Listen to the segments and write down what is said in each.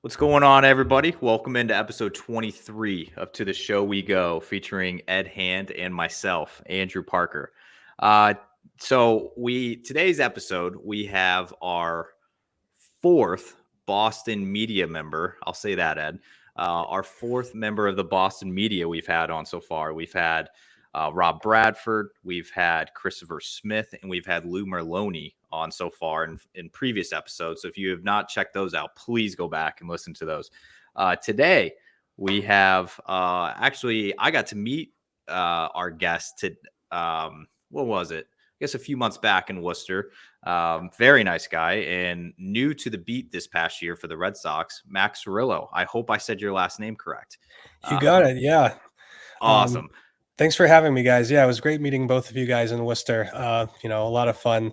What's going on, everybody? Welcome into episode 23 of To the Show We Go, featuring Ed Hand and myself, Andrew Parker. Today's episode, we have our fourth Boston media member. I'll say that, Ed. Our fourth member of the Boston media we've had on so far. We've had Rob Bradford, we've had Christopher Smith, and we've had Lou Merloni on so far in previous episodes. So if you have not checked those out, please go back and listen to those. Today, we have I got to meet our guest what was it? I guess a few months back in Worcester. Very nice guy and new to the beat this past year for the Red Sox, Mac Cerullo. I hope I said your last name correct. You got it. Yeah. Awesome. Thanks for having me, guys. Yeah, it was great meeting both of you guys in Worcester. A lot of fun.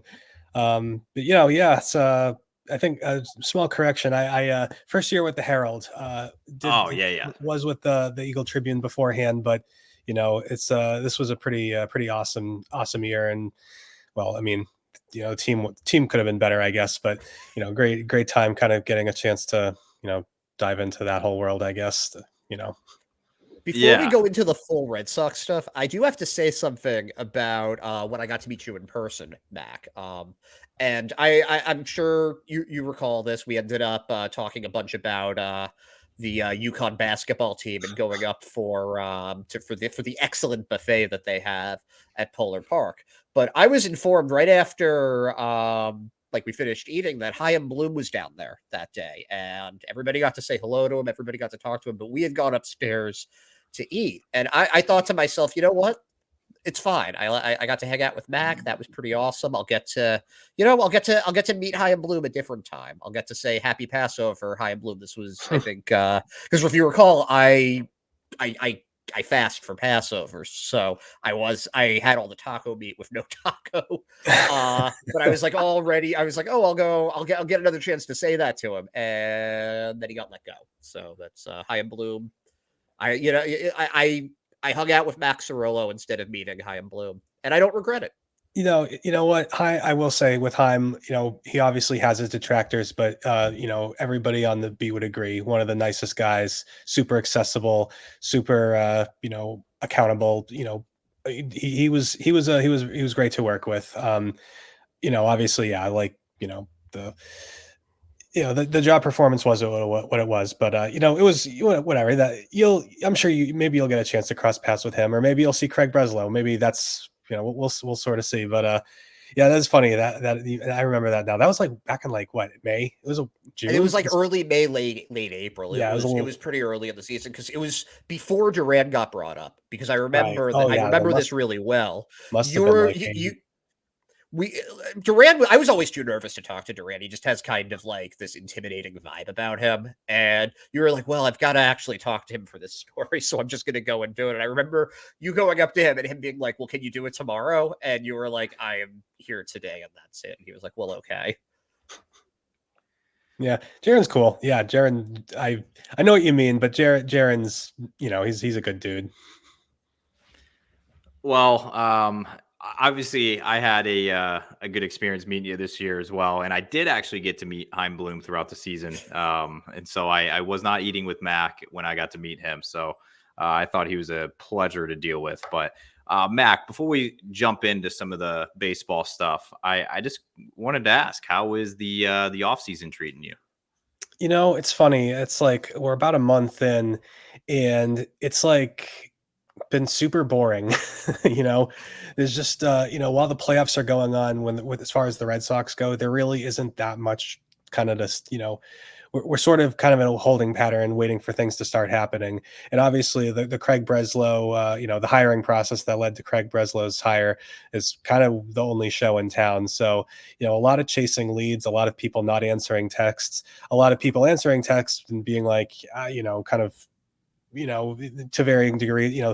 It's I think a small correction. I first year with the Herald. Was with the Eagle Tribune beforehand, but it's this was a pretty awesome year. And well, I mean, team could have been better, I guess, but great time kind of getting a chance to dive into that whole world, I guess. Before we go into the full Red Sox stuff, I do have to say something about when I got to meet you in person, Mac. And I'm sure you recall this. We ended up talking a bunch about the UConn basketball team and going up for the excellent buffet that they have at Polar Park. But I was informed right after we finished eating that Chaim Bloom was down there that day, and everybody got to say hello to him. Everybody got to talk to him, but we had gone upstairs to eat. And I thought to myself, you know what? It's fine. I got to hang out with Mac. That was pretty awesome. I'll get to meet Chaim Bloom a different time. I'll get to say happy Passover, Chaim Bloom. This was, I think, because if you recall, I fast for Passover, so I had all the taco meat with no taco. But I was like, I'll get another chance to say that to him, and then he got let go. So that's Chaim Bloom. I hung out with Mac Cerullo instead of meeting Chaim Bloom, and I don't regret it. You know what? I will say with Chaim, he obviously has his detractors, but everybody on the beat would agree. One of the nicest guys, super accessible, super accountable. He was great to work with. Obviously, yeah, the job performance was what it was, but it was whatever. I'm sure maybe you'll get a chance to cross paths with him, or maybe you'll see Craig Breslow. Maybe that's we'll sort of see. But yeah, that's funny that I remember that now. That was back in May. It was June. It was early May, late April. It was pretty early in the season because it was before Duran got brought up. Because I remember this really well. Duran, I was always too nervous to talk to Duran. He just has kind of this intimidating vibe about him. And you were like, well, I've got to actually talk to him for this story, so I'm just going to go and do it. And I remember you going up to him and him being like, well, can you do it tomorrow? And you were like, I am here today, and that's it. And he was like, well, okay. Yeah, Jaren's cool. Yeah, Jaren, I know what you mean, but Jaren's, he's a good dude. Well, obviously, I had a good experience meeting you this year as well, and I did actually get to meet Chaim Bloom throughout the season. And so I was not eating with Mac when I got to meet him. So I thought he was a pleasure to deal with. But Mac, before we jump into some of the baseball stuff, I just wanted to ask, how is the offseason treating you? It's funny. It's we're about a month in, and it's been super boring. There's just while the playoffs are going on, as far as the Red Sox go, there really isn't that much kind of just we're sort of kind of in a holding pattern waiting for things to start happening. And obviously the Craig Breslow the hiring process that led to Craig Breslow's hire is kind of the only show in town. So a lot of chasing leads, a lot of people not answering texts, a lot of people answering texts and being kind of to varying degree,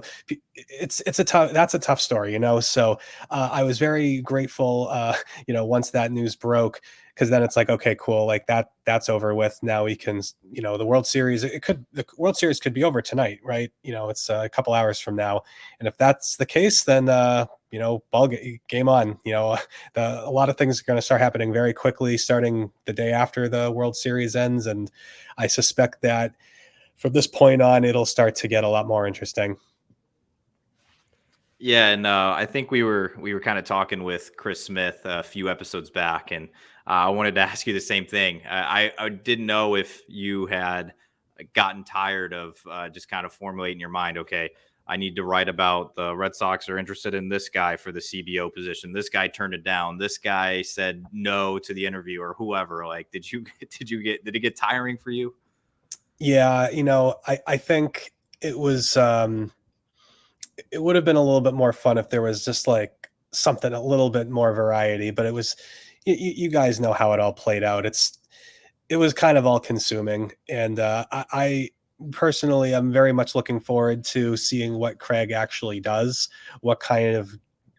that's a tough story, so I was very grateful once that news broke, because then it's like, okay, cool, like that's over with. Now we can, the World Series, the World Series could be over tonight, right? It's a couple hours from now, and if that's the case, then game on. A lot of things are going to start happening very quickly, starting the day after the World Series ends, and I suspect that from this point on, it'll start to get a lot more interesting. Yeah, and I think we were kind of talking with Chris Smith a few episodes back, and I wanted to ask you the same thing. I didn't know if you had gotten tired of just kind of formulating your mind. Okay, I need to write about the Red Sox are interested in this guy for the CBO position. This guy turned it down. This guy said no to the interview, or whoever. Like, did it get tiring for you? Yeah, I think it was. It would have been a little bit more fun if there was just like something a little bit more variety, but it was, you guys know how it all played out. It was kind of all consuming, and I personally am very much looking forward to seeing what Craig actually does, what kind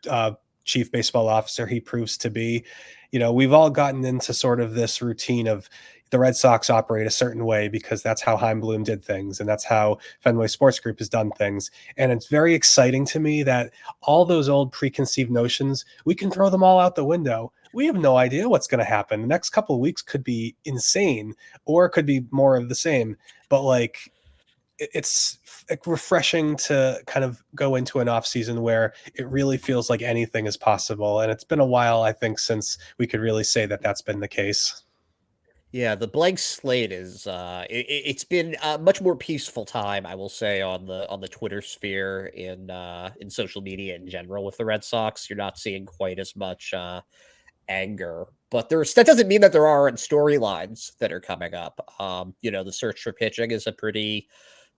of chief baseball officer he proves to be. We've all gotten into sort of this routine of the Red Sox operate a certain way because that's how Chaim Bloom did things, and that's how Fenway Sports Group has done things. And it's very exciting to me that all those old preconceived notions, we can throw them all out the window. We have no idea what's going to happen. The next couple of weeks could be insane, or it could be more of the same. But like, it's refreshing to kind of go into an off season where it really feels like anything is possible. And it's been a while, I think, since we could really say that that's been the case. Yeah, the blank slate is it's been a much more peaceful time, I will say, on the Twitter sphere, in social media in general with the Red Sox. You're not seeing quite as much anger, but that doesn't mean that there aren't storylines that are coming up. The search for pitching is a pretty,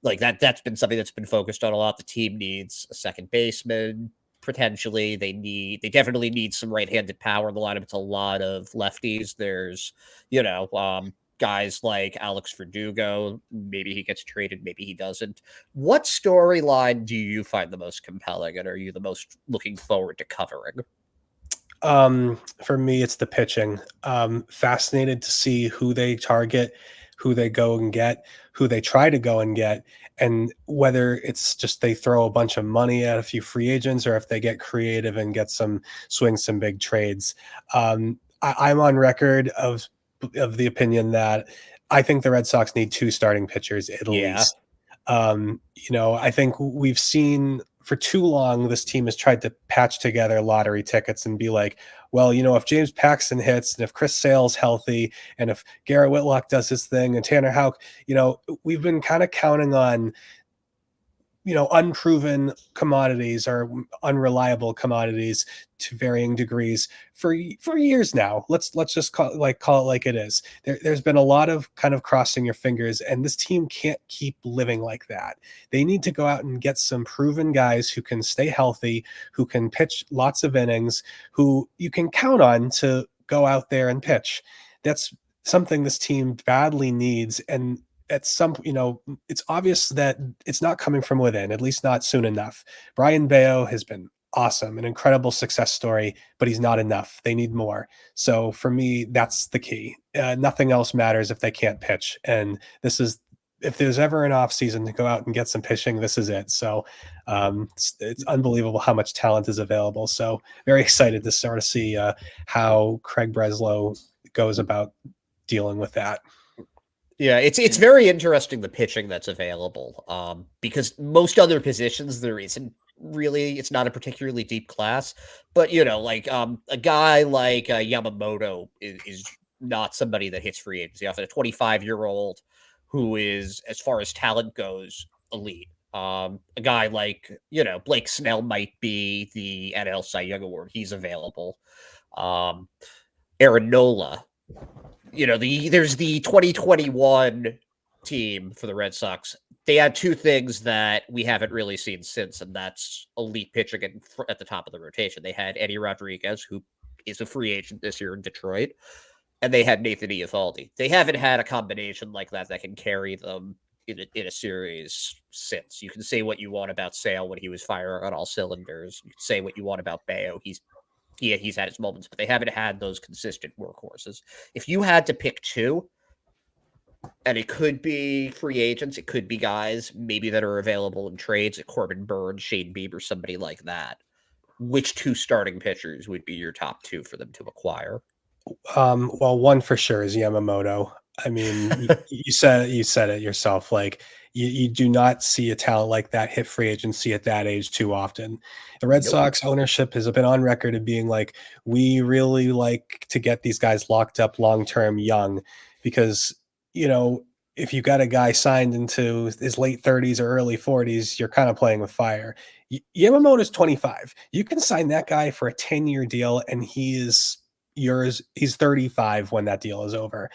like, that's been something that's been focused on a lot. The team needs a second baseman. Potentially, they definitely need some right-handed power in the lineup. It's a lot of lefties. There's, guys like Alex Verdugo. Maybe he gets traded, maybe he doesn't. What storyline do you find the most compelling, and are you the most looking forward to covering? For me, it's the pitching. Fascinated to see who they target, who they go and get, who they try to go and get, and whether it's just they throw a bunch of money at a few free agents, or if they get creative and get some big trades. I'm on record of the opinion that I think the Red Sox need two starting pitchers at Yeah. least. I think we've seen for too long this team has tried to patch together lottery tickets and be like, well, if James Paxton hits, and if Chris Sale's healthy, and if Garrett Whitlock does his thing, and Tanner Houck, we've been kind of counting on unproven commodities or unreliable commodities to varying degrees for years now. Let's just call it like it is. There's been a lot of kind of crossing your fingers, and this team can't keep living like that. They need to go out and get some proven guys who can stay healthy, who can pitch lots of innings, who you can count on to go out there and pitch. That's something this team badly needs, and at some, it's obvious that it's not coming from within, at least not soon enough. Brian Bayo has been awesome, an incredible success story, but he's not enough. They need more. So for me, that's the key. Nothing else matters if they can't pitch. And if there's ever an off season to go out and get some pitching, this is it. So it's unbelievable how much talent is available. So very excited to sort of see how Craig Breslow goes about dealing with that. Yeah, it's very interesting, the pitching that's available, because most other positions there isn't really. It's not a particularly deep class, but like a guy like Yamamoto is not somebody that hits free agency. Often a 25-year-old who is, as far as talent goes, elite. A guy like Blake Snell might be the NL Cy Young Award. He's available. Aaron Nola. There's the 2021 team for the Red Sox. They had two things that we haven't really seen since, and that's elite pitching at the top of the rotation. They had Eddie Rodriguez, who is a free agent this year in Detroit, and they had Nathan Eovaldi. They haven't had a combination like that can carry them in a series since. You can say what you want about Sale when he was firing on all cylinders. You can say what you want about Bayo. He's he's had his moments, but they haven't had those consistent workhorses. If you had to pick two, and it could be free agents, it could be guys maybe that are available in trades, like Corbin Burns, Shane Bieber, somebody like that, which two starting pitchers would be your top two for them to acquire? Well, one for sure is Yamamoto. I mean, you said it yourself. Like you do not see a talent like that hit free agency at that age too often. The Red Nope. Sox ownership has been on record of being like, we really like to get these guys locked up long term, young, because if you got a guy signed into his late 30s or early 40s, you're kind of playing with fire. Yamamoto's 25. You can sign that guy for a 10-year deal, and he is yours. He's 35 when that deal is over.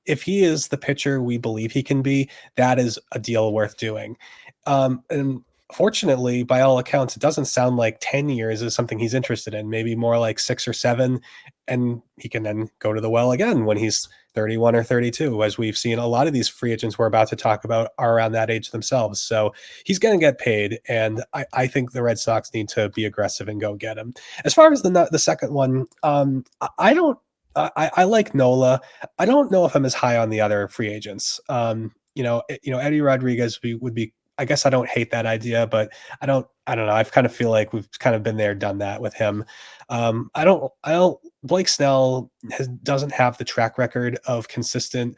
If he is the pitcher we believe he can be, that is a deal worth doing. And fortunately, by all accounts, it doesn't sound like 10 years is something he's interested in, maybe more like 6 or 7. And he can then go to the well again when he's 31 or 32, as we've seen a lot of these free agents we're about to talk about are around that age themselves. So he's going to get paid. And I think the Red Sox need to be aggressive and go get him. As far as the second one, I like Nola. I don't know if I'm as high on the other free agents. Eddie Rodriguez would be. I guess I don't hate that idea, but I don't know. I kind of feel like we've kind of been there, done that with him. I don't. Blake Snell doesn't have the track record of consistent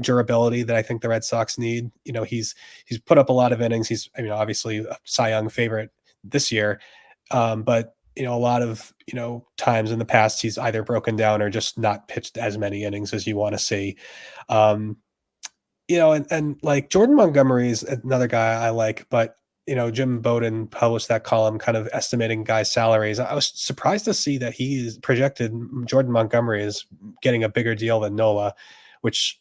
durability that I think the Red Sox need. He's put up a lot of innings. He's, obviously a Cy Young favorite this year, but a lot of times in the past he's either broken down or just not pitched as many innings as you want to see. And like Jordan Montgomery is another guy I like, but Jim Bowden published that column kind of estimating guys' salaries. I was surprised to see that he is projected Jordan Montgomery is getting a bigger deal than Nola, which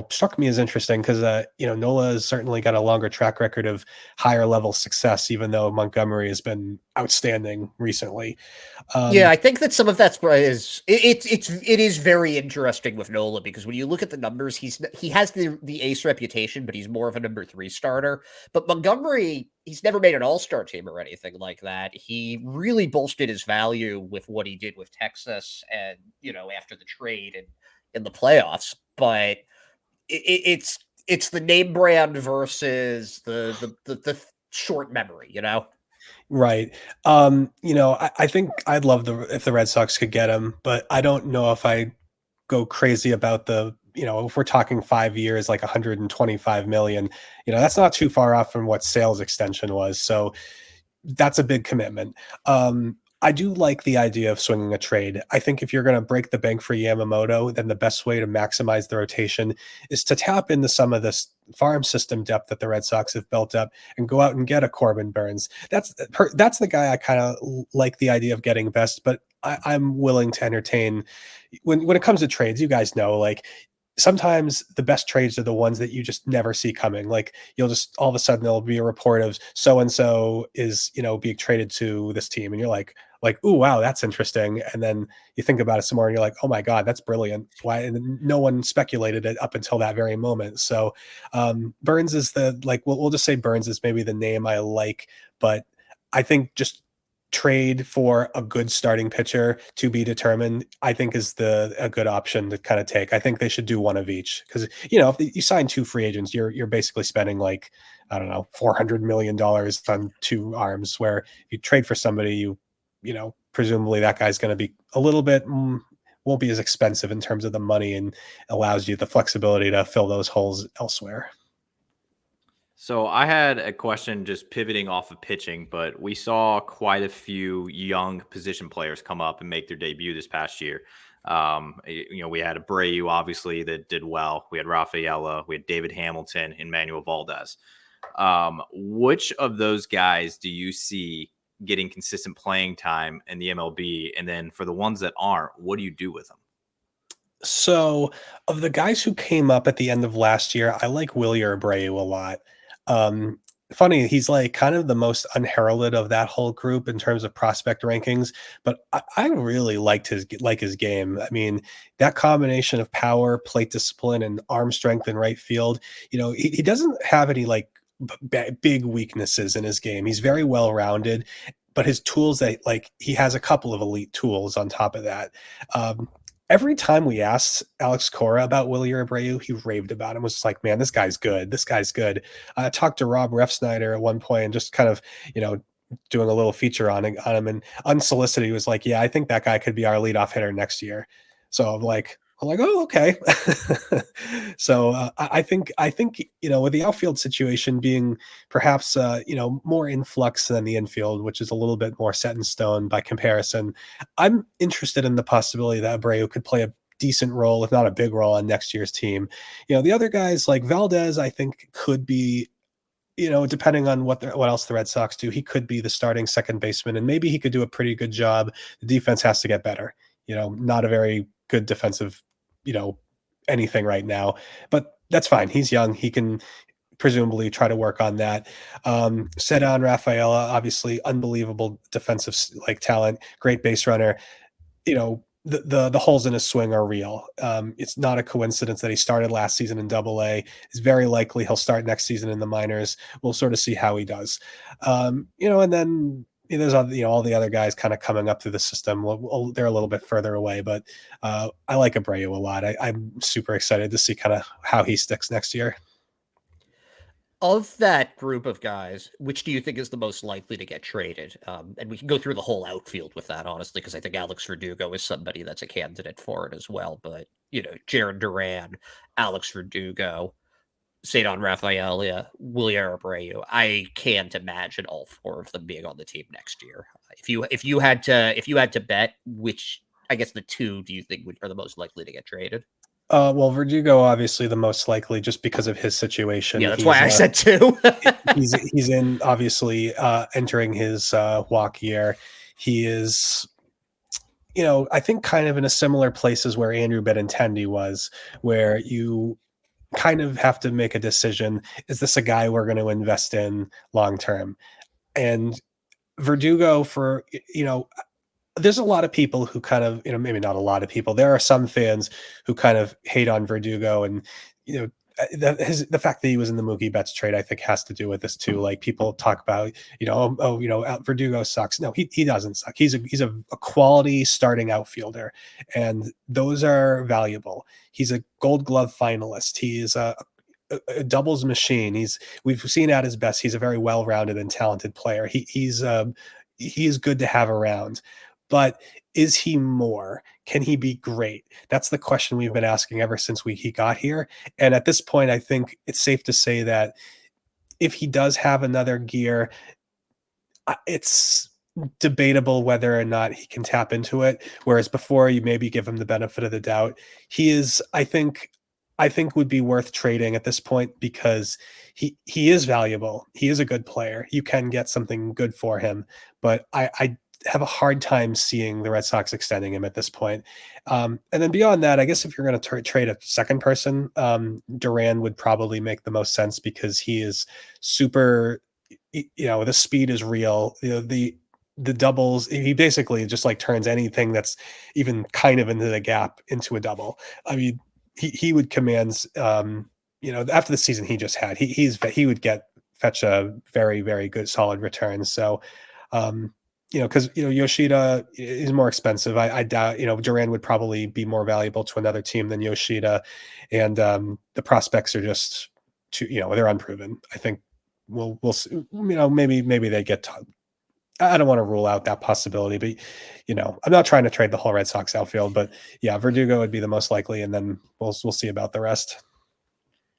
struck me as interesting because Nola has certainly got a longer track record of higher level success, even though Montgomery has been outstanding recently. Yeah, I think that some of that's it is very interesting with Nola, because when you look at the numbers, he has the ace reputation, but he's more of a number 3 starter. But Montgomery, he's never made an all-star team or anything like that. He really bolstered his value with what he did with Texas, and after the trade and in the playoffs. But it's the name brand versus the short memory. Right. I think I'd love if the Red Sox could get him, but I don't know if I go crazy about if we're talking 5 years, like 125 million, that's not too far off from what Sale's extension was. So that's a big commitment. I do like the idea of swinging a trade. I think if you're going to break the bank for Yamamoto, then the best way to maximize the rotation is to tap into some of this farm system depth that the Red Sox have built up and go out and get a Corbin Burns. That's the guy I kind of like the idea of getting best, but I'm willing to entertain when it comes to trades. You guys know, like, sometimes the best trades are the ones that you just never see coming. Like, you'll just all of a sudden there'll be a report of so-and-so is, being traded to this team. And you're like, ooh, wow, that's interesting. And then you think about it some more and you're like, oh my God, that's brilliant. Why? And no one speculated it up until that very moment. So Burns is we'll just say Burns is maybe the name I like, but I think just trade for a good starting pitcher to be determined, I think is a good option to kind of take. I think they should do one of each, because if you sign 2 free agents, you're basically spending like, I don't know, $400 million on 2 arms, where if you trade for somebody, presumably that guy's going to be a little bit won't be as expensive in terms of the money, and allows you the flexibility to fill those holes elsewhere. So I had a question just pivoting off of pitching, but we saw quite a few young position players come up and make their debut this past year. We had Abreu, obviously, that did well. We had Rafaela, we had David Hamilton, and Manuel Valdez. Which of those guys do you see getting consistent playing time in the MLB? And then for the ones that aren't, what do you do with them? So, of the guys who came up at the end of last year, I like Willie Abreu a lot. Funny, he's like kind of the most unheralded of that whole group in terms of prospect rankings, but I really liked his game. I mean, that combination of power, plate discipline, and arm strength in right field. He doesn't have any big weaknesses in his game. He's very well rounded. but his tools that like he has a couple of elite tools on top of that. Every time we asked Alex Cora about Willie Abreu, he raved about him. Was like, man, this guy's good. This guy's good. I talked to Rob Refsnyder at one point and just kind of, doing a little feature on him, and unsolicited, he was like, yeah, I think that guy could be our leadoff hitter next year. So I'm like, oh, okay. So I think, with the outfield situation being perhaps, more in flux than the infield, which is a little bit more set in stone by comparison, I'm interested in the possibility that Abreu could play a decent role, if not a big role, on next year's team. The other guys like Valdez, I think could be, depending on what else the Red Sox do, he could be the starting second baseman, and maybe he could do a pretty good job. The defense has to get better. Not a very good defensive, anything right now, but that's fine. He's young. He can presumably try to work on that. Cedon Rafaela, obviously unbelievable defensive like talent, great base runner. The holes in his swing are real. It's not a coincidence that he started last season in Double-A. It's very likely he'll start next season in the minors. We'll sort of see how he does. And then there's all the other guys kind of coming up through the system. They're a little bit further away, but I like Abreu a lot. I'm super excited to see kind of how he sticks next year. Of that group of guys, which do you think is the most likely to get traded? And we can go through the whole outfield with that, honestly, because I think Alex Verdugo is somebody that's a candidate for it as well. But, Jaron Duran, Alex Verdugo, Cedon Rafaela, Willie Abreu, I can't imagine all four of them being on the team next year. If you had to bet, which I guess the two do you think are the most likely to get traded? Well, Verdugo obviously the most likely, just because of his situation. Yeah, that's why I said two. he's in obviously entering his walk year. He is, I think kind of in a similar place as where Andrew Benintendi was, where you kind of have to make a decision. Is this a guy we're going to invest in long term? And Verdugo, for there's a lot of people who kind of, maybe not a lot of people. There are some fans who kind of hate on Verdugo, and the fact that he was in the Mookie Betts trade, I think, has to do with this too. Like, people talk about, Verdugo sucks. No, he doesn't suck. He's a quality starting outfielder, and those are valuable. He's a Gold Glove finalist. He is a doubles machine. We've seen at his best. He's a very well-rounded and talented player. He's good to have around. But is he more? Can he be great? That's the question we've been asking ever since he got here. And at this point, I think it's safe to say that if he does have another gear, it's debatable whether or not he can tap into it. Whereas before, you maybe give him the benefit of the doubt. He is, I think would be worth trading at this point, because he is valuable. He is a good player. You can get something good for him, but I have a hard time seeing the Red Sox extending him at this point. And then beyond that, I guess if you're going to trade a second person, Duran would probably make the most sense, because he is super, the speed is real. The doubles, he basically just like turns anything that's even kind of into the gap into a double. I mean, he would command, after the season he just had, he would fetch a very, very good solid return. So, because Yoshida is more expensive. I doubt Duran would probably be more valuable to another team than Yoshida, and the prospects are just too, they're unproven. I think we'll see, maybe they get. I don't want to rule out that possibility, but I'm not trying to trade the whole Red Sox outfield, but yeah, Verdugo would be the most likely, and then we'll see about the rest.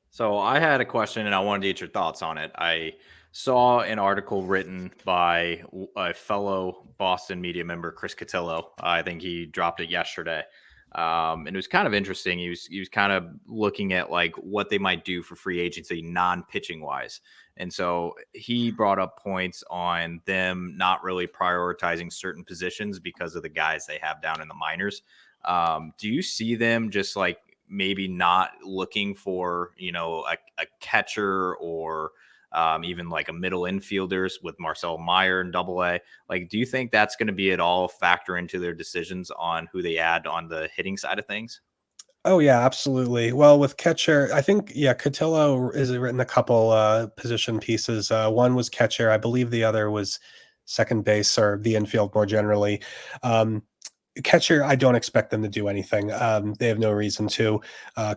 So I had a question, and I wanted to get your thoughts on it. I saw an article written by a fellow Boston media member, Chris Cotillo. I think he dropped it yesterday. And it was kind of interesting. He was kind of looking at like what they might do for free agency, non-pitching wise. And so he brought up points on them not really prioritizing certain positions because of the guys they have down in the minors. Do you see them just like maybe not looking for, a catcher or even like a middle infielders with Marcel Meyer and Double-A? Like, do you think that's going to be at all factor into their decisions on who they add on the hitting side of things? Oh yeah, absolutely. Well, with catcher, I think, Cotillo has written a couple position pieces. One was catcher. I believe the other was second base or the infield more generally. Catcher, I don't expect them to do anything. They have no reason to.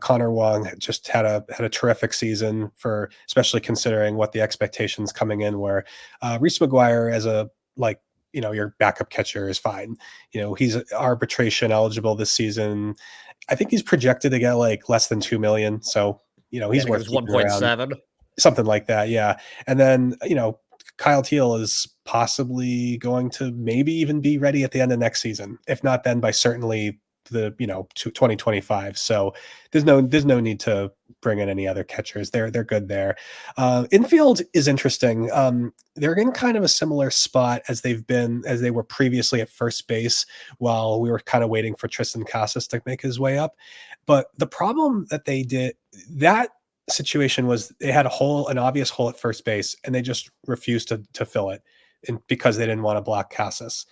Connor Wong just had a terrific season, for especially considering what the expectations coming in were. Reese McGuire as a your backup catcher is fine. He's arbitration eligible this season. I think he's projected to get like less than $2 million. So he's worth keeping around. 1.7, something like that. Yeah, and then Kyle Teal is possibly going to maybe even be ready at the end of next season. If not then, by certainly the 2025. So there's no need to bring in any other catchers. They're good there. Infield is interesting. They're in kind of a similar spot as they were previously at first base, while we were kind of waiting for Tristan Casas to make his way up. But the problem that they did that situation was they had an obvious hole at first base, and they just refused to fill it, because they didn't want to block Casas,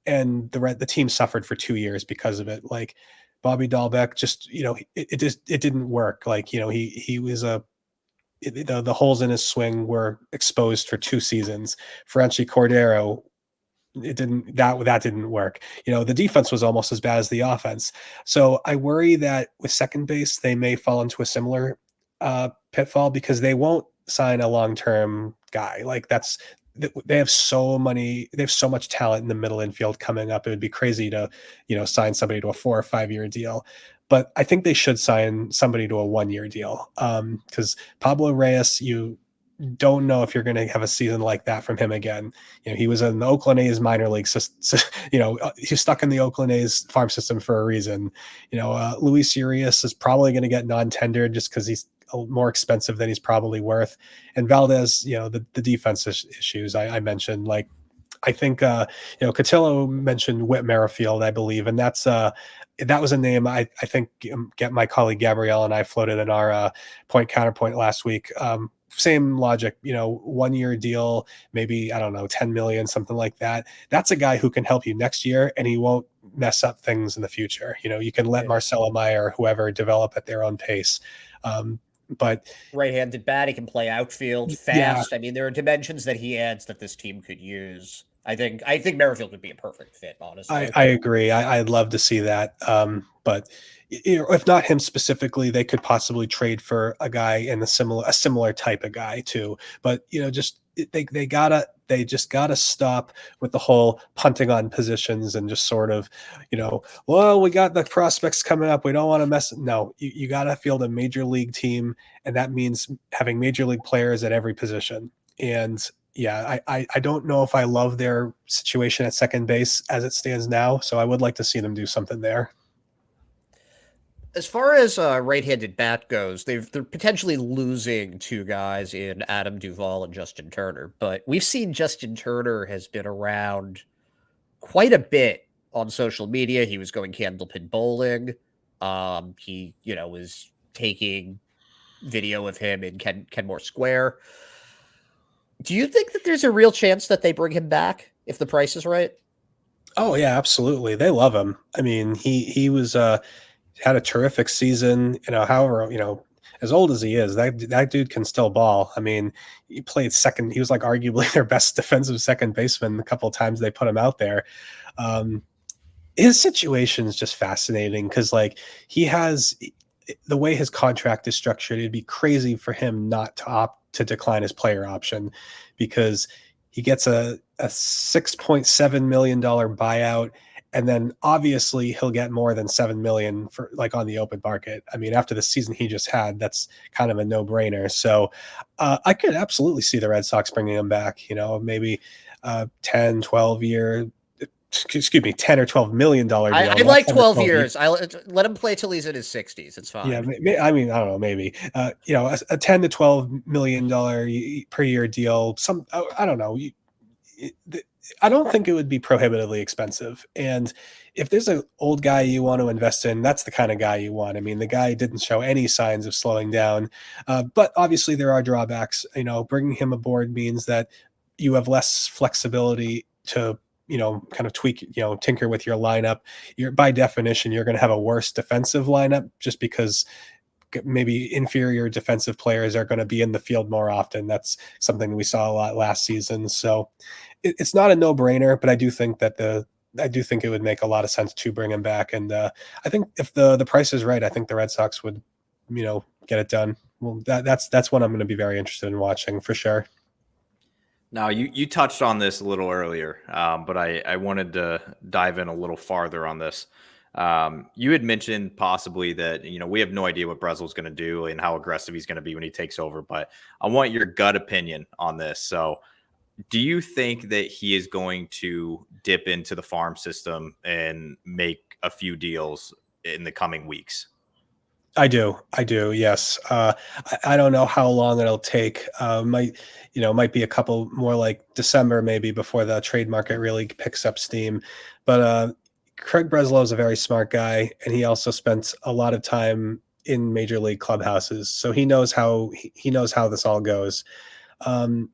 and the team suffered for 2 years because of it. Like Bobby Dahlbeck, just it didn't work. Like he was the holes in his swing were exposed for 2 seasons. Franchi Cordero, that didn't work. The defense was almost as bad as the offense. So I worry that with second base they may fall into a similar pitfall, because they won't sign a long-term guy. Like they have so much talent in the middle infield coming up. It would be crazy to sign somebody to a 4 or 5 year deal. But I think they should sign somebody to a 1-year deal, because Pablo Reyes, you don't know if you're going to have a season like that from him again. He was in the Oakland A's minor league system. He's stuck in the Oakland A's farm system for a reason. Luis Urias is probably going to get non-tendered just because he's more expensive than he's probably worth. And Valdez, the defense issues I mentioned, like I think Cotillo mentioned Whit Merrifield, I believe, and that was a name I think get my colleague Gabrielle and I floated in our point counterpoint last week. Same logic, 1-year deal, maybe, I don't know, 10 million, something like that. That's a guy who can help you next year, and he won't mess up things in the future. You can let Marcelo Meyer or whoever develop at their own pace. But right-handed bat, he can play outfield fast. Yeah. I mean, there are dimensions that he adds that this team could use. I think Merrifield would be a perfect fit, honestly. I agree. I'd love to see that. But if not him specifically, they could possibly trade for a guy in a similar type of guy too. But they just gotta stop with the whole punting on positions and just sort of, well, we got the prospects coming up, we don't want to mess. No, you gotta field a major league team, and that means having major league players at every position. And yeah, I don't know if I love their situation at second base as it stands now, so I would like to see them do something there. As far as right-handed bat goes, they're potentially losing 2 guys in Adam Duvall and Justin Turner, but we've seen Justin Turner has been around quite a bit on social media. He was going candlepin bowling. He, was taking video of him in Kenmore Square. Do you think that there's a real chance that they bring him back if the price is right? Oh yeah, absolutely. They love him. I mean, he was had a terrific season. However, as old as he is, that dude can still ball. I mean, he played second. He was like arguably their best defensive second baseman a couple of times they put him out there. His situation is just fascinating because he has the way his contract is structured. It'd be crazy for him not to opt to decline his player option, because he gets a $6.7 million buyout. And then obviously he'll get more than $7 million for on the open market. I mean, after the season he just had, that's kind of a no brainer. So I could absolutely see the Red Sox bringing him back, maybe 10, 12 year, excuse me, 10 or $12 million deal. I like 12 years. I let him play till he's in his 60s. It's fine. Yeah. I mean, I don't know, maybe, a $10 to $12 million per year deal. I don't know. I don't think it would be prohibitively expensive. And if there's an old guy you want to invest in, that's the kind of guy you want. I mean, the guy didn't show any signs of slowing down, but obviously there are drawbacks. Bringing him aboard means that you have less flexibility to, kind of tweak, tinker with your lineup. By definition, you're going to have a worse defensive lineup just because maybe inferior defensive players are going to be in the field more often. That's something we saw a lot last season. So it's not a no-brainer, but I do think it would make a lot of sense to bring him back. And I think if the price is right, I think the Red Sox would, get it done. Well, that's what I'm going to be very interested in watching for sure. Now, you touched on this a little earlier, but I wanted to dive in a little farther on this. You had mentioned possibly that, we have no idea what Breslow's going to do and how aggressive he's going to be when he takes over, but I want your gut opinion on this. So do you think that he is going to dip into the farm system and make a few deals in the coming weeks? I do. Yes. I don't know how long it'll take. Might be a couple more like December maybe before the trade market really picks up steam. But Craig Breslow is a very smart guy, and he also spent a lot of time in major league clubhouses, so he knows how this all goes. Not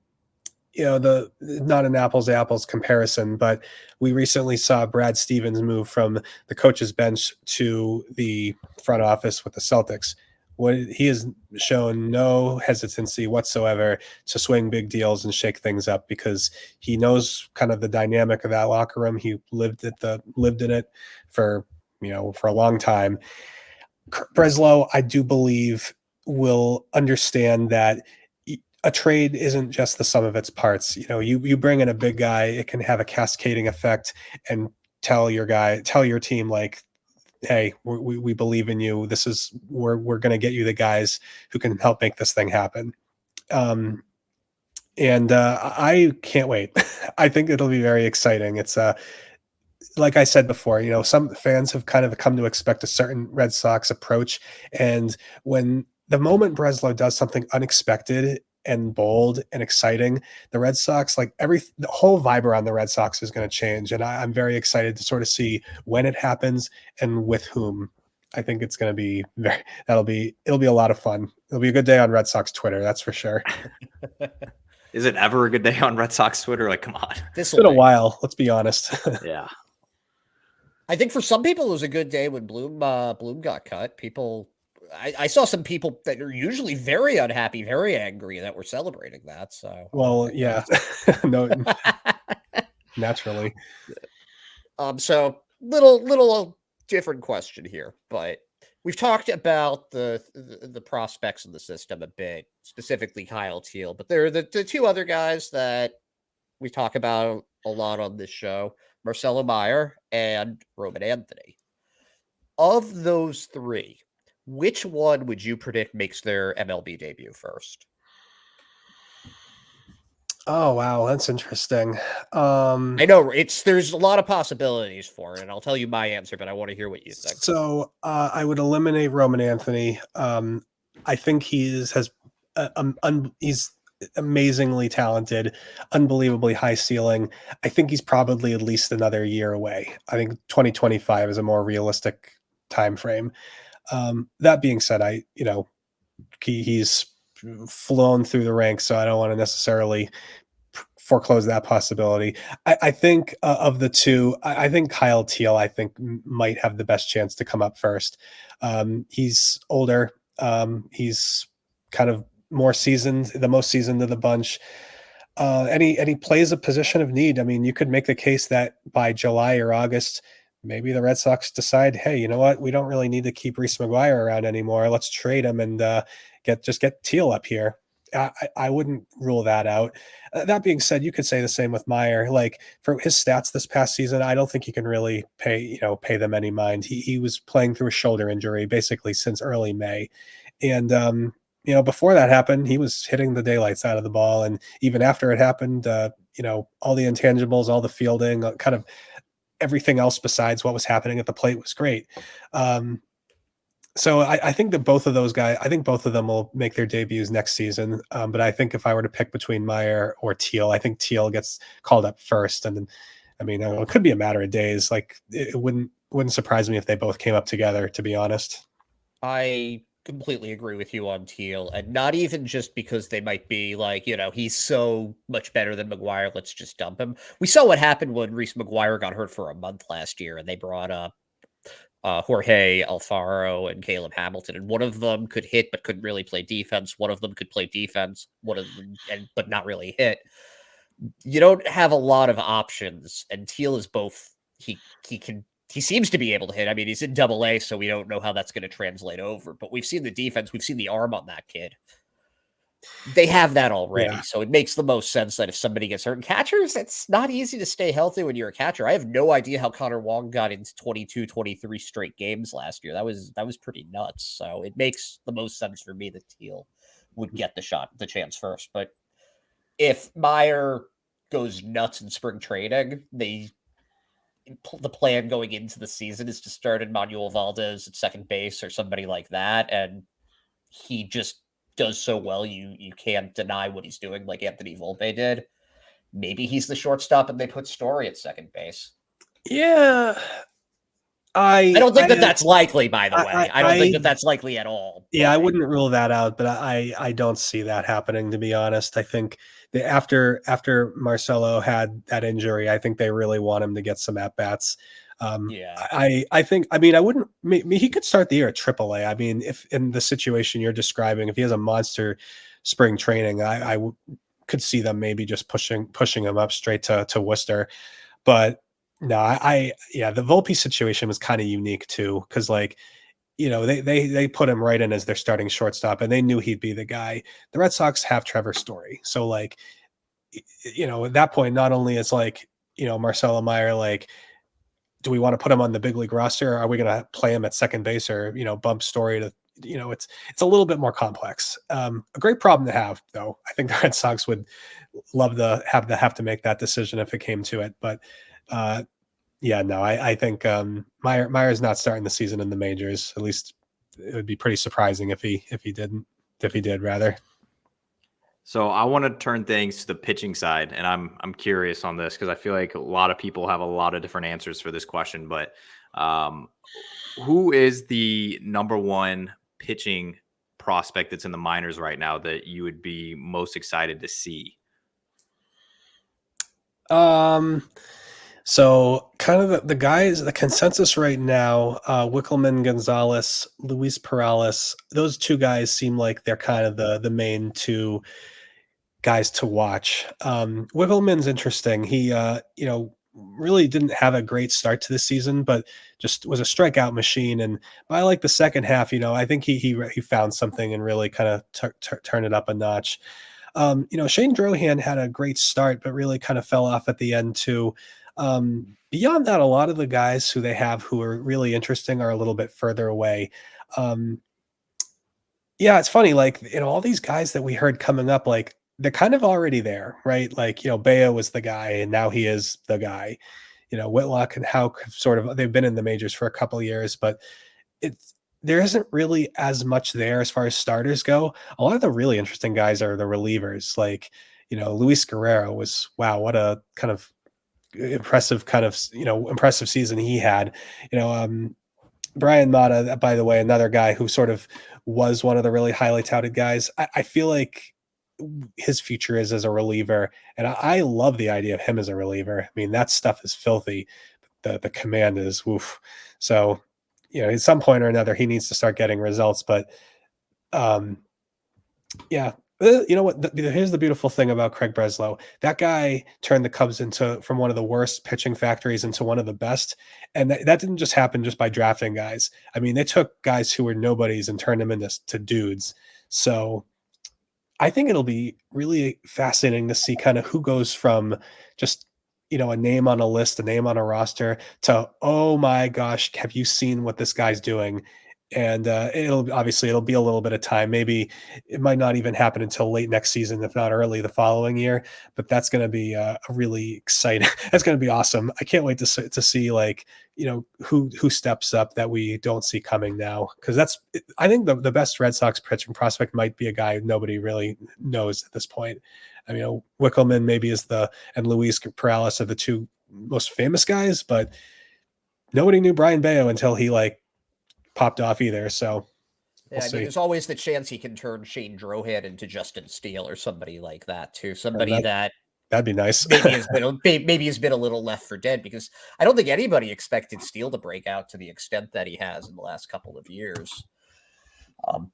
an apples to apples comparison, but we recently saw Brad Stevens move from the coach's bench to the front office with the Celtics. He has shown no hesitancy whatsoever to swing big deals and shake things up because he knows kind of the dynamic of that locker room. He lived in it for a long time. Breslow, I do believe, will understand that a trade isn't just the sum of its parts. You bring in a big guy, it can have a cascading effect and tell your team like, hey, we believe in you. We're going to get you the guys who can help make this thing happen. And I can't wait. I think it'll be very exciting. It's like I said before, some fans have kind of come to expect a certain Red Sox approach. And when the moment Breslow does something unexpected and bold and exciting, the Red Sox, the whole vibe around the Red Sox is going to change. And I'm very excited to sort of see when it happens and with whom. I think it's going to be it'll be a lot of fun. It'll be a good day on Red Sox Twitter. That's for sure. Is it ever a good day on Red Sox Twitter? Like, come on. It's been a while. Let's be honest. Yeah. I think for some people it was a good day when Bloom got cut. I saw some people that are usually very unhappy, very angry that were celebrating that. So, well, yeah, no, naturally. So little different question here, but we've talked about the prospects in the system a bit, specifically Kyle Teal, but there are the two other guys that we talk about a lot on this show, Marcelo Meyer and Roman Anthony. Of those three, which one would you predict makes their MLB debut first? Oh, wow. That's interesting. I know there's a lot of possibilities for it, and I'll tell you my answer, but I want to hear what you think. So I would eliminate Roman Anthony. I think he's amazingly talented, unbelievably high ceiling. I think he's probably at least another year away. I think 2025 is a more realistic time frame. That being said, he's flown through the ranks, so I don't want to necessarily foreclose that possibility. I think of the two, I think Kyle Teal, might have the best chance to come up first. He's older. He's kind of more seasoned, the most seasoned of the bunch. And he plays a position of need. I mean, you could make the case that by July or August, maybe the Red Sox decide, hey, you know what? We don't really need to keep Reese McGuire around anymore. Let's trade him and get Teal up here. I wouldn't rule that out. That being said, you could say the same with Meyer. Like for his stats this past season, I don't think you can really pay them any mind. He was playing through a shoulder injury basically since early May. And before that happened, he was hitting the daylights out of the ball. And even after it happened, all the intangibles, all the fielding, kind of everything else besides what was happening at the plate was great. So I think that both of those guys, I think both of them will make their debuts next season. But I think if I were to pick between Meyer or Teal, I think Teal gets called up first. And then, it could be a matter of days. Like it wouldn't surprise me if they both came up together, to be honest. I completely agree with you on Teal, and not even just because they might be like, he's so much better than McGuire, let's just dump him. We saw what happened when Reese McGuire got hurt for a month last year, and they brought up Jorge Alfaro and Caleb Hamilton, and one of them could hit but couldn't really play defense. One of them could play defense, one of them but not really hit. You don't have a lot of options, and Teal is both. He seems to be able to hit. I mean, he's in Double A, so we don't know how that's going to translate over. But we've seen the defense, we've seen the arm on that kid. They have that already, so it makes the most sense that if somebody gets hurt. And catchers, it's not easy to stay healthy when you're a catcher. I have no idea how Connor Wong got into 22, 23 straight games last year. That was pretty nuts. So it makes the most sense for me that Teal would get the chance first. But if Meyer goes nuts in spring training, the plan going into the season is to start Emmanuel Valdez at second base or somebody like that, and he just does so well, you can't deny what he's doing, like Anthony Volpe did. Maybe he's the shortstop and they put Story at second base. Yeah. I don't think that's likely, by the way. I don't think that's likely at all. Yeah, I wouldn't rule that out, but I don't see that happening, to be honest. I think that after Marcelo had that injury, I think they really want him to get some at-bats. I think, I mean, I wouldn't, he could start the year at AAA. I mean, if in the situation you're describing, if he has a monster spring training, I could see them maybe just pushing him up straight to Worcester. But no, the Volpe situation was kind of unique too, because like, you know, they put him right in as their starting shortstop, and they knew he'd be the guy. The Red Sox have Trevor Story, so like, you know, at that point, not only is like, you know, Marcelo Meyer, like, do we want to put him on the big league roster? Or are we going to play him at second base, or, you know, bump Story to, you know, it's a little bit more complex. A great problem to have, though. I think the Red Sox would love to have to make that decision if it came to it, but. Yeah, no, I think Meyer's not starting the season in the majors. At least it would be pretty surprising if he did rather. So I want to turn things to the pitching side, and I'm curious on this because I feel like a lot of people have a lot of different answers for this question. But who is the number one pitching prospect that's in the minors right now that you would be most excited to see? So kind of the guys, the consensus right now, Wickelman, Gonzalez, Luis Perales, those two guys seem like they're kind of the main two guys to watch. Wickelman's interesting. He, you know, really didn't have a great start to the season, but just was a strikeout machine. And by like the second half, you know, I think he found something and really kind of turn it up a notch. You know, Shane Drohan had a great start, but really kind of fell off at the end too. Beyond that, a lot of the guys who they have who are really interesting are a little bit further away. Yeah, it's funny, like, you know, all these guys that we heard coming up, like, they're kind of already there, right? Like, you know, Bayo was the guy, and now he is the guy. You know, Whitlock and Houck sort of, they've been in the majors for a couple of years, but there isn't really as much there as far as starters go. A lot of the really interesting guys are the relievers. Like, you know, Luis Guerrero was, wow, what a kind of impressive season he had. You know, Brian Mata, by the way, another guy who sort of was one of the really highly touted guys. I feel like his future is as a reliever, and I love the idea of him as a reliever. I mean, that stuff is filthy. The command is woof. So, you know, at some point or another, he needs to start getting results. But, yeah. You know what? Here's the beautiful thing about Craig Breslow. That guy turned the Cubs from one of the worst pitching factories into one of the best. And that didn't just happen just by drafting guys. I mean, they took guys who were nobodies and turned them into dudes. So I think it'll be really fascinating to see kind of who goes from just, you know, a name on a list, a name on a roster to, oh my gosh, have you seen what this guy's doing? And it'll be a little bit of time. Maybe it might not even happen until late next season, if not early the following year. But that's going to be a really exciting. That's going to be awesome. I can't wait to see like, you know, who steps up that we don't see coming now. Because I think the best Red Sox pitching prospect might be a guy nobody really knows at this point. I mean, Wickelman maybe and Luis Perales are the two most famous guys, but nobody knew Brian Bayo until he like popped off either. So yeah, I mean, there's always the chance he can turn Shane Drohan into Justin Steele or somebody like that too. Somebody that That'd be nice. maybe has been a little left for dead, because I don't think anybody expected Steele to break out to the extent that he has in the last couple of years.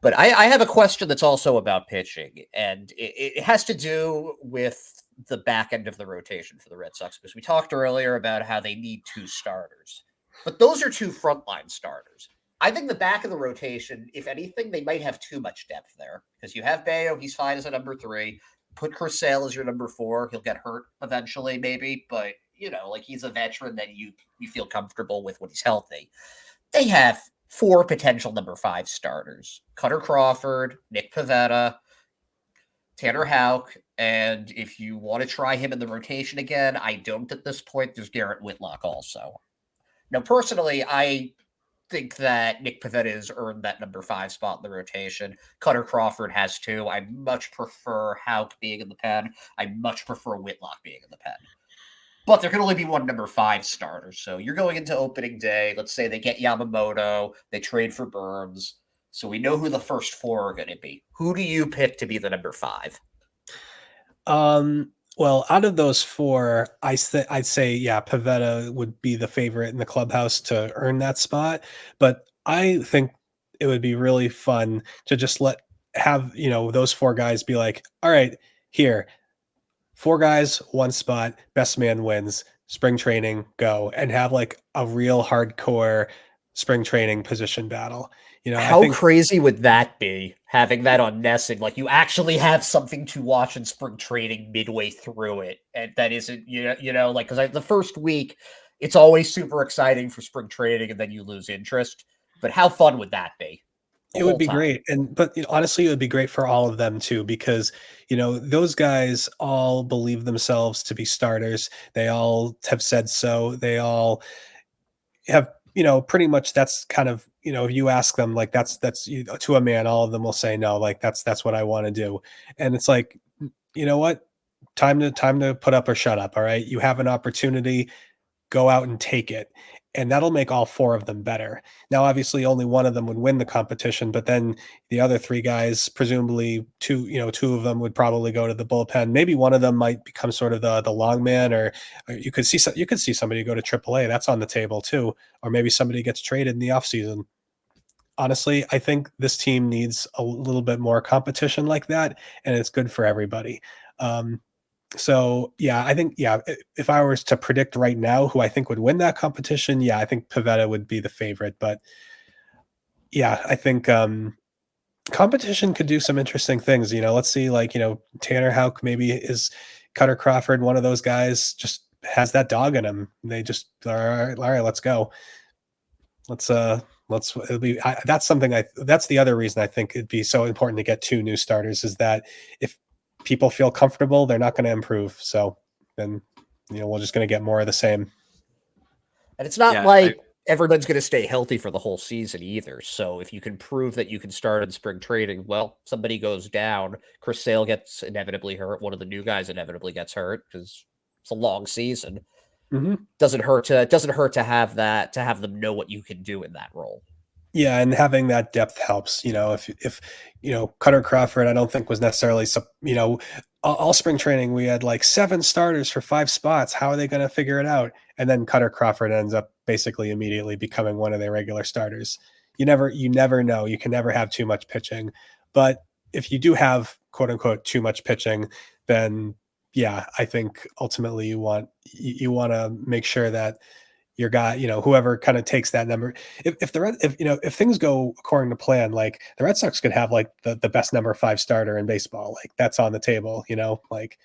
But I have a question that's also about pitching, and it has to do with the back end of the rotation for the Red Sox, because we talked earlier about how they need 2 starters, but those are 2 frontline starters. I think the back of the rotation, if anything, they might have too much depth there, because you have Bayo, he's fine as a number 3. Put Curcell as your number 4. He'll get hurt eventually, maybe, but like, he's a veteran that you feel comfortable with when he's healthy. They have 4 potential number 5 starters: Cutter Crawford, Nick Pivetta, Tanner Houck, and if you want to try him in the rotation again, I don't at this point. There's Garrett Whitlock also. Now, personally, I think that Nick Pivetta has earned that number 5 spot in the rotation. Cutter Crawford has too. I much prefer Houck being in the pen. I much prefer Whitlock being in the pen. But there can only be one number 5 starter. So you're going into opening day. Let's say they get Yamamoto. They trade for Burns. So we know who the first 4 are going to be. Who do you pick to be the number 5? Well, out of those 4, I'd say, yeah, Pivetta would be the favorite in the clubhouse to earn that spot. But I think it would be really fun to just have those 4 guys be like, all right, here, 4 guys, 1 spot, best man wins, spring training, go, and have like a real hardcore spring training position battle. How crazy would that be, having that on Nesson? Like, you actually have something to watch in spring training midway through it, and that isn't, like, because the first week, it's always super exciting for spring training, and then you lose interest. But how fun would that be? It would be great. But honestly, it would be great for all of them too, because, those guys all believe themselves to be starters. They all have said so. They all have, pretty much, that's kind of, if you ask them, like, that's to a man, all of them will say no, like, that's what I want to do. And it's like, you know what? Time to put up or shut up. All right. You have an opportunity, go out and take it. And that'll make all 4 of them better. Now, obviously, only one of them would win the competition, but then the other 3 guys, presumably 2 of them would probably go to the bullpen. Maybe one of them might become sort of the long man, or you could see somebody go to AAA. That's on the table too. Or maybe somebody gets traded in the offseason. Honestly, I think this team needs a little bit more competition like that, and it's good for everybody. So yeah, I think, if I was to predict right now who I think would win that competition, yeah, I think Pivetta would be the favorite. But yeah, I think competition could do some interesting things. Let's see, like, Tanner Houck maybe is Cutter Crawford, one of those guys, just has that dog in him. They just, all right, let's go. That's something that's the other reason I think it'd be so important to get 2 new starters, is that if people feel comfortable, they're not going to improve. So then, we're just going to get more of the same. And it's not everyone's going to stay healthy for the whole season either. So if you can prove that you can start in spring training, well, somebody goes down. Curcell gets inevitably hurt. One of the new guys inevitably gets hurt, because it's a long season. Mm-hmm. Doesn't hurt to have that, to have them know what you can do in that role. Yeah, and having that depth helps. If Cutter Crawford, I don't think was necessarily, all spring training we had like 7 starters for 5 spots. How are they going to figure it out? And then Cutter Crawford ends up basically immediately becoming one of their regular starters. You never know. You can never have too much pitching. But if you do have, quote unquote, too much pitching, then yeah, I think ultimately you want to make sure that your guy, whoever kind of takes that number, if things go according to plan, like, the Red Sox could have like the best number 5 starter in baseball. Like, that's on the table, like,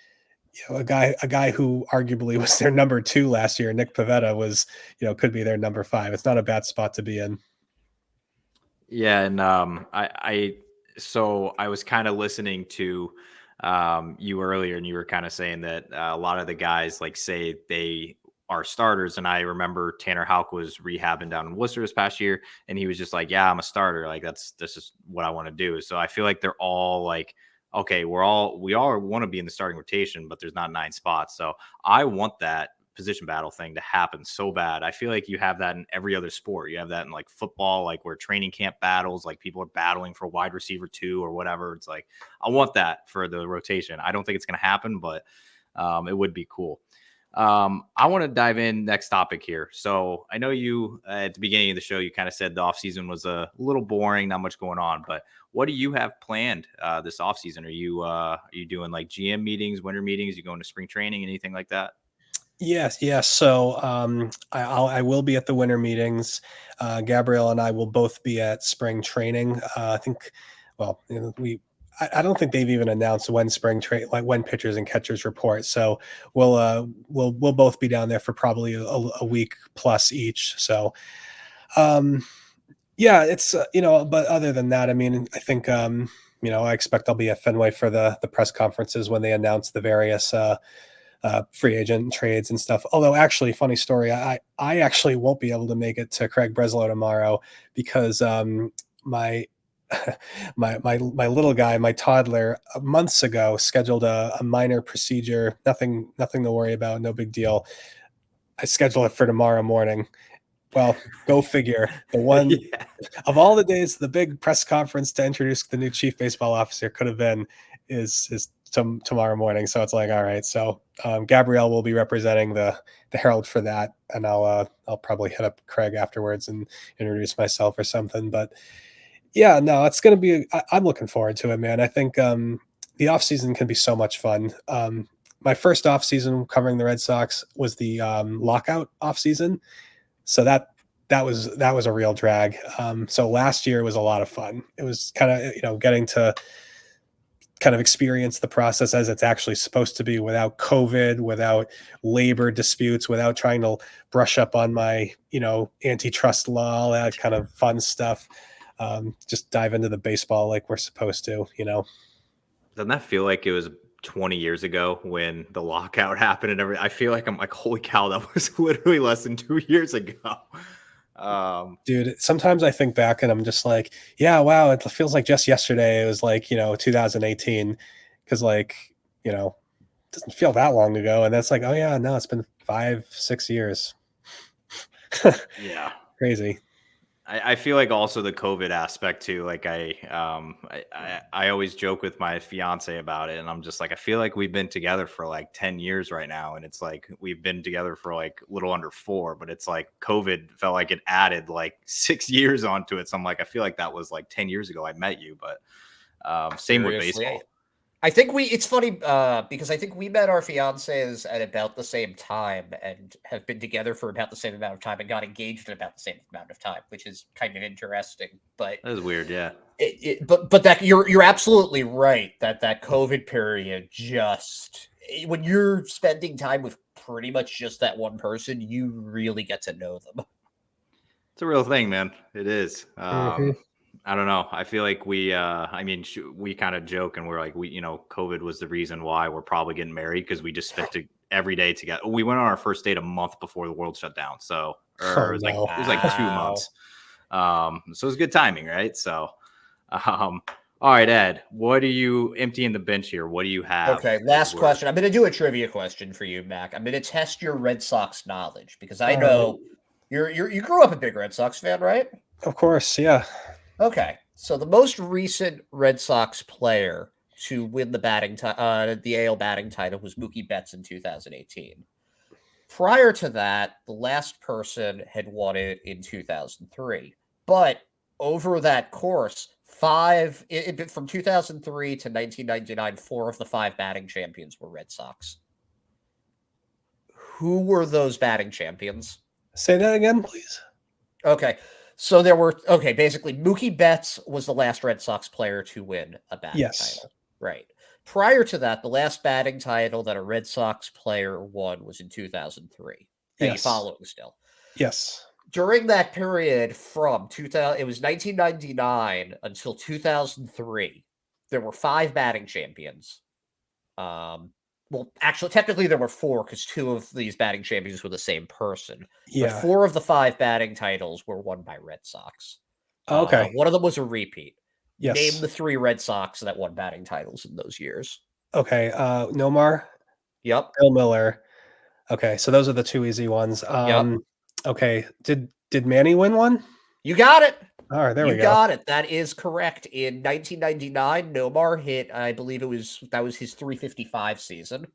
a guy who arguably was their number 2 last year, Nick Pivetta, was, could be their number 5. It's not a bad spot to be in. Yeah. And so I was kind of listening to you earlier, and you were kind of saying that a lot of the guys, like, say they are starters. And I remember Tanner Houck was rehabbing down in Worcester this past year, and he was just like, yeah, I'm a starter. Like, that's just what I want to do. So I feel like they're all like, okay, we all want to be in the starting rotation, but there's not 9 spots. So I want that position battle thing to happen so bad. I feel like you have that in every other sport. You have that in like football, like where training camp battles, like people are battling for wide receiver 2 or whatever. It's like, I want that for the rotation. I don't think it's going to happen, but It would be cool. I want to dive in next topic here. So I know you at the beginning of the show, you kind of said the offseason was a little boring, not much going on, but what do you have planned this offseason? Are you doing like GM meetings, winter meetings? You going to spring training, anything like that? Yes, yes. So I will be at the winter meetings. Gabrielle and I will both be at spring training. I think, well, I don't think they've even announced when spring train, like when pitchers and catchers report. So we'll both be down there for probably a week plus each. So yeah, it's but other than that, I mean, I think I expect I'll be at Fenway for the press conferences when they announce the various free agent trades and stuff. Although, actually, funny story, I actually won't be able to make it to Craig Breslow tomorrow because my my little guy, my toddler, months ago scheduled a minor procedure. Nothing to worry about. No big deal. I scheduled it for tomorrow morning. Well, go figure. The one Yeah. of all the days, the big press conference to introduce the new chief baseball officer could have been is tomorrow morning. So it's like, all right. So Gabrielle will be representing the Herald for that, and I'll probably hit up Craig afterwards and introduce myself or something. But yeah, no, it's gonna be. I'm looking forward to it, man. I think the off season can be so much fun. My first off season covering the Red Sox was the lockout off season, so that was a real drag. So last year was a lot of fun. It was kind of getting to kind of experience the process as it's actually supposed to be, without COVID, without labor disputes, without trying to brush up on my antitrust law, all that kind of fun stuff. Just dive into the baseball like we're supposed to. Doesn't that feel like it was 20 years ago when the lockout happened and everything? I feel like I'm like, holy cow, that was literally less than 2 years ago. Dude, sometimes I think back and I'm just like, yeah, wow, it feels like just yesterday. It was like 2018, because it doesn't feel that long ago. And that's like, oh yeah, no, it's been 5-6 years. Yeah. Crazy. I feel like also the COVID aspect too. Like I always joke with my fiance about it, and I'm just like, I feel like we've been together for like 10 years right now, and it's like we've been together for like a little under 4, but it's like COVID felt like it added like 6 years onto it. So I'm like, I feel like that was like 10 years ago I met you, but same with baseball. I think it's funny because I think we met our fiancés at about the same time and have been together for about the same amount of time and got engaged at about the same amount of time, which is kind of interesting. But That is weird, yeah. But that you're absolutely right that COVID period when you're spending time with pretty much just that one person, you really get to know them. It's a real thing, man. It is. Mhm. I don't know. I feel like we kind of joke and we're like, COVID was the reason why we're probably getting married, because we just spent every day together. We went on our first date a month before the world shut down. So, Oh, it no. was like 2 months. So it was good timing, right? So, all right, Ed, what are you emptying the bench here? What do you have? Okay, last question. I'm going to do a trivia question for you, Mac. I'm going to test your Red Sox knowledge because I know you grew up a big Red Sox fan, right? Of course, yeah. Okay, so the most recent Red Sox player to win the AL batting title was Mookie Betts in 2018. Prior to that, the last person had won it in 2003. But over that course, from 2003 to 1999, 4 of the 5 batting champions were Red Sox. Who were those batting champions? Say that again, please. Okay. So basically Mookie Betts was the last Red Sox player to win a batting title. Right. Prior to that, the last batting title that a Red Sox player won was in 2003. Are you following still? Yes. During that period from 2000, it was 1999 until 2003, there were 5 batting champions. Well, actually, technically there were 4 because 2 of these batting champions were the same person. Yeah. But 4 of the 5 batting titles were won by Red Sox. Okay. One of them was a repeat. Yes. Name the 3 Red Sox that won batting titles in those years. Okay. Nomar. Yep. Bill Miller. Okay, so those are the 2 easy ones. Yep. Okay. Did Manny win one? You got it. All right, there we go. You got it. That is correct. In 1999, Nomar hit, I believe that was his 355 season.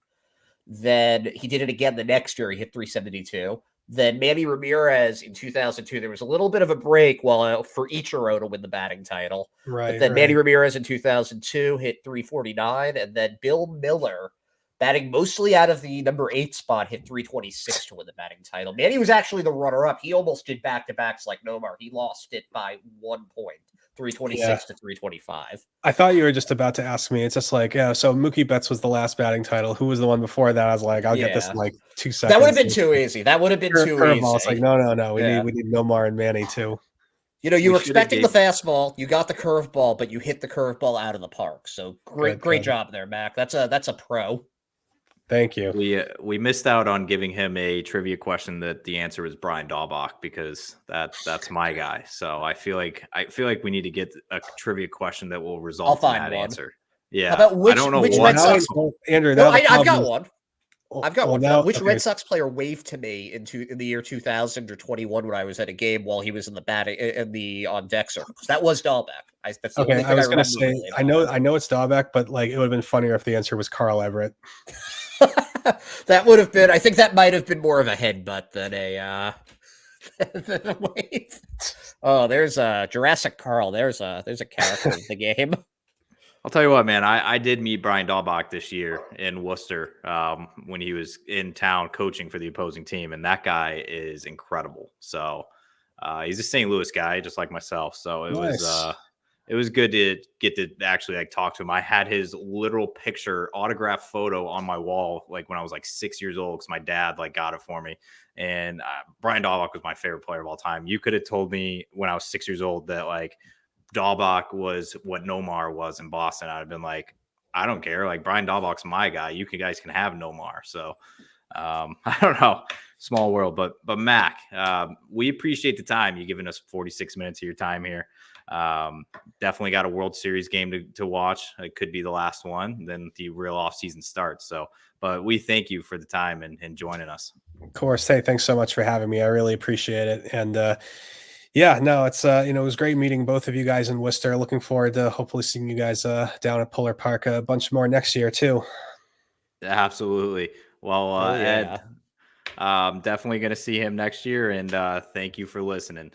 Then he did it again the next year. He hit 372. Then Manny Ramirez in 2002, there was a little bit of a break for Ichiro to win the batting title. But then Manny Ramirez in 2002 hit 349. And then Bill Miller, batting mostly out of the number 8 spot, hit 326 to win the batting title. Manny was actually the runner-up. He almost did back-to-backs like Nomar. He lost it by 1 point. 326 to 325. I thought you were just about to ask me. It's just like, so Mookie Betts was the last batting title. Who was the one before that? I was like, I'll get this in like 2 seconds. That would have been too easy. That would have been too easy. It's like, no. We need Nomar and Manny too. You know, you were expecting the fastball, you got the curveball, but you hit the curveball out of the park. So great job there, Mac. That's a pro. Thank you. We missed out on giving him a trivia question that the answer was Brian Daubach, because that's my guy. So I feel like we need to get a trivia question that will result in that answer. Yeah. How about which Red Sox? Andrew, I've got one. Which Red Sox player waved to me in the year 2000 or 21 when I was at a game while he was in the on deck circles? That was Dahlbeck. I was going to say, I know it's Dahlbeck, but like it would have been funnier if the answer was Carl Everett. That would have been. I think that might have been more of a headbutt than a wave. Oh, there's Jurassic Carl. There's a character in the game. I'll tell you what, man. I did meet Brian Dahlbach this year in Worcester when he was in town coaching for the opposing team, and that guy is incredible. So he's a St. Louis guy, just like myself. So it was good to get to actually like talk to him. I had his literal picture, autographed photo on my wall, like when I was like 6 years old, because my dad like got it for me. And Brian Dahlbach was my favorite player of all time. You could have told me when I was 6 years old that like Dahlbach was what Nomar was in Boston. I'd have been like, I don't care. Like Brian Dahlbach's my guy. You guys can have Nomar. So I don't know. Small world, but Mac, we appreciate the time. You've given us 46 minutes of your time here. Definitely got a World Series game to watch. It could be the last one. Then the real offseason starts. So, but we thank you for the time and joining us. Of course. Hey, thanks so much for having me. I really appreciate it. And it's it was great meeting both of you guys in Worcester. Looking forward to hopefully seeing you guys down at Polar Park a bunch more next year too. Absolutely. Well, Ed, definitely going to see him next year. And thank you for listening.